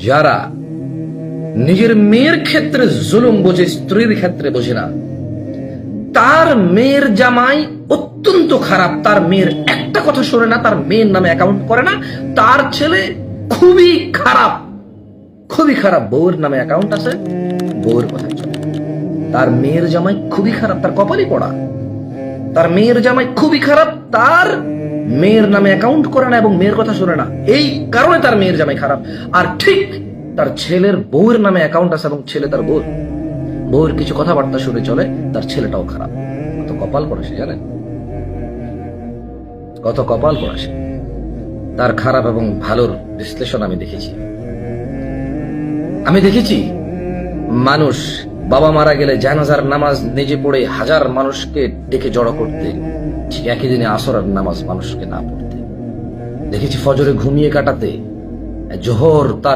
যারা নিজের মেয়ের ক্ষেত্রে জুলুম বোঝে, স্ত্রীর ক্ষেত্রে বোঝে না, তার মেয়ের জামাই অত্যন্ত খারাপ, তার মেয়ের একটা কথা শোনে না, তার মেয়ের নামে অ্যাকাউন্ট করে না, তার ছেলে খুবই খারাপ, খুবই খারাপ, বউয়ের নামে অ্যাকাউন্ট আছে, বউয়ের কথাই চলে। তার মেয়ের জামাই খুবই খারাপ, তার কপালই পড়া। তার মেয়ের জামাই খুবই খারাপ, তার মেয়ের নামে অ্যাকাউন্ট করে না এবং মেয়ের কথা শোনে না, এই কারণে তার মেয়ের জামাই খারাপ। আর ঠিক তার ছেলের বউয়ের নামে অ্যাকাউন্ট আছে এবং ছেলে তার বউয়ের কিছু কথাবার্তা শুনে চলে, তার ছেলেটাও খারাপ। কত কপাল পড়ে সে, জানেন? কত কপাল পড়ে সে। তার খারাপ এবং ভালোর বিশ্লেষণ আমি দেখেছি। মানুষ বাবা মারা গেলে জানাজার নামাজ নিজে পড়ে হাজার মানুষকে ডেকে জড়ো করতে, ঠিক একই দিনে আসরের নামাজ মানুষকে না পড়তে দেখেছি। ফজরে ঘুমিয়ে কাটাতে, জোহর তার